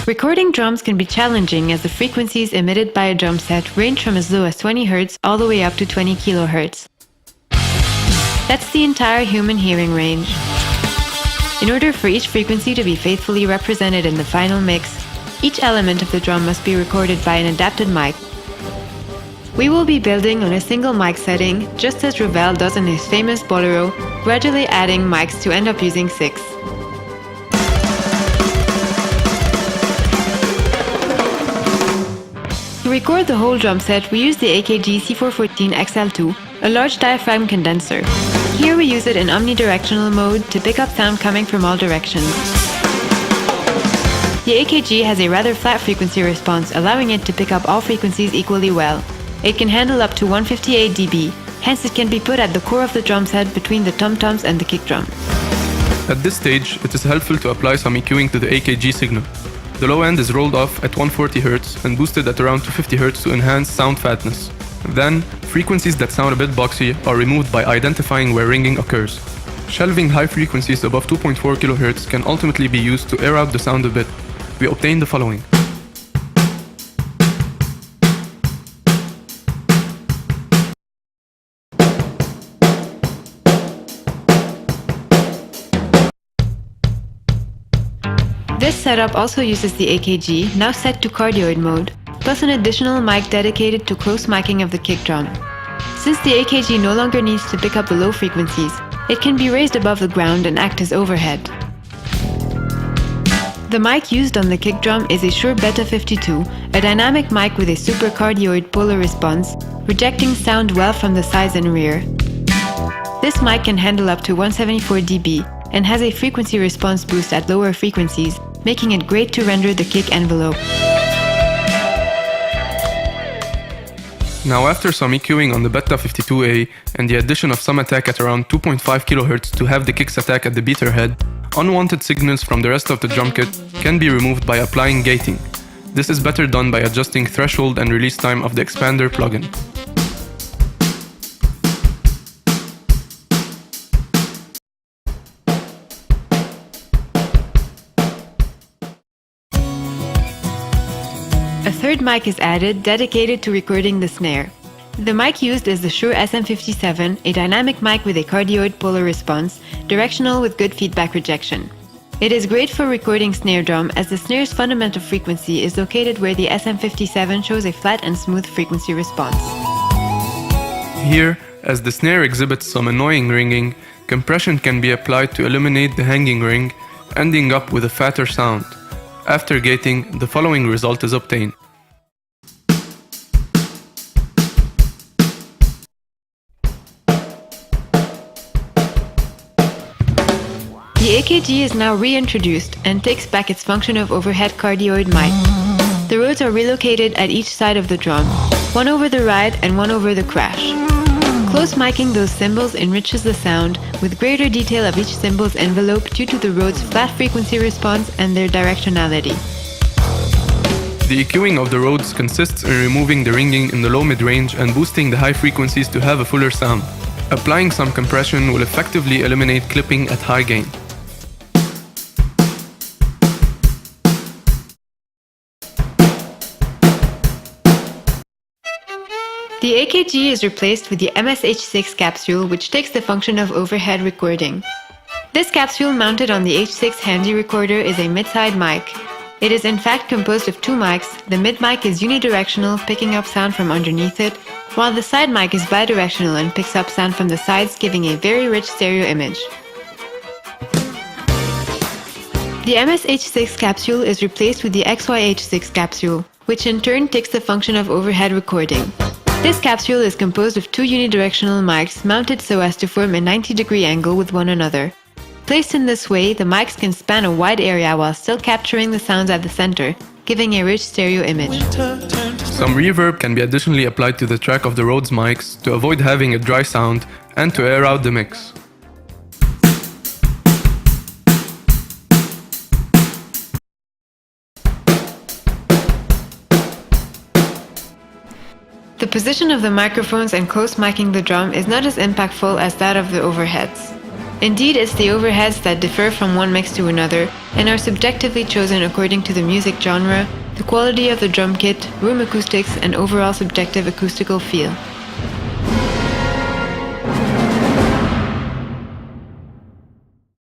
Recording drums can be challenging as the frequencies emitted by a drum set range from as low as 20 Hz all the way up to 20 kHz. That's the entire human hearing range. In order for each frequency to be faithfully represented in the final mix, each element of the drum must be recorded by an adapted mic. We will be building on a single mic setting, just as Ravel does in his famous Bolero, gradually adding mics to end up using 6. To record the whole drum set, we use the AKG C414 XLII, a large diaphragm condenser. Here we use it in omnidirectional mode to pick up sound coming from all directions. The AKG has a rather flat frequency response, allowing it to pick up all frequencies equally well. It can handle up to 158 dB, hence it can be put at the core of the drum set between the tom-toms and the kick drum. At this stage, it is helpful to apply some EQing to the AKG signal. The low end is rolled off at 140 Hz and boosted at around 250 Hz to enhance sound fatness. Then, frequencies that sound a bit boxy are removed by identifying where ringing occurs. Shelving high frequencies above 2.4 kHz can ultimately be used to air out the sound a bit. We obtain the following. This setup also uses the AKG, now set to cardioid mode, plus an additional mic dedicated to close miking of the kick drum. Since the AKG no longer needs to pick up the low frequencies, it can be raised above the ground and act as overhead. The mic used on the kick drum is a Shure Beta 52, a dynamic mic with a supercardioid polar response, rejecting sound well from the sides and rear. This mic can handle up to 174 dB and has a frequency response boost at lower frequencies, making it great to render the kick envelope. Now, after some EQing on the Beta 52A and the addition of some attack at around 2.5 kHz to have the kicks attack at the beater head, unwanted signals from the rest of the drum kit can be removed by applying gating. This is better done by adjusting threshold and release time of the expander plugin. A third mic is added, dedicated to recording the snare. The mic used is the Shure SM57, a dynamic mic with a cardioid polar response, directional with good feedback rejection. It is great for recording snare drum as the snare's fundamental frequency is located where the SM57 shows a flat and smooth frequency response. Here, as the snare exhibits some annoying ringing, compression can be applied to eliminate the hanging ring, ending up with a fatter sound. After gating, the following result is obtained. The AKG is now reintroduced and takes back its function of overhead cardioid mic. The rods are relocated at each side of the drum, one over the ride and one over the crash. Close miking those cymbals enriches the sound with greater detail of each cymbal's envelope due to the road's flat frequency response and their directionality. The EQing of the Rhodes consists in removing the ringing in the low mid-range and boosting the high frequencies to have a fuller sound. Applying some compression will effectively eliminate clipping at high gain. The AKG is replaced with the MS-H6 capsule, which takes the function of overhead recording. This capsule mounted on the H6 handy recorder is a mid-side mic. It is in fact composed of two mics. The mid mic is unidirectional, picking up sound from underneath it, while the side mic is bidirectional and picks up sound from the sides, giving a very rich stereo image. The MS-H6 capsule is replaced with the XYH6 capsule, which in turn takes the function of overhead recording. This capsule is composed of two unidirectional mics mounted so as to form a 90-degree angle with one another. Placed in this way, the mics can span a wide area while still capturing the sounds at the center, giving a rich stereo image. Some reverb can be additionally applied to the track of the Rhodes mics to avoid having a dry sound and to air out the mix. The position of the microphones and close miking the drum is not as impactful as that of the overheads. Indeed, it's the overheads that differ from one mix to another, and are subjectively chosen according to the music genre, the quality of the drum kit, room acoustics, and overall subjective acoustical feel.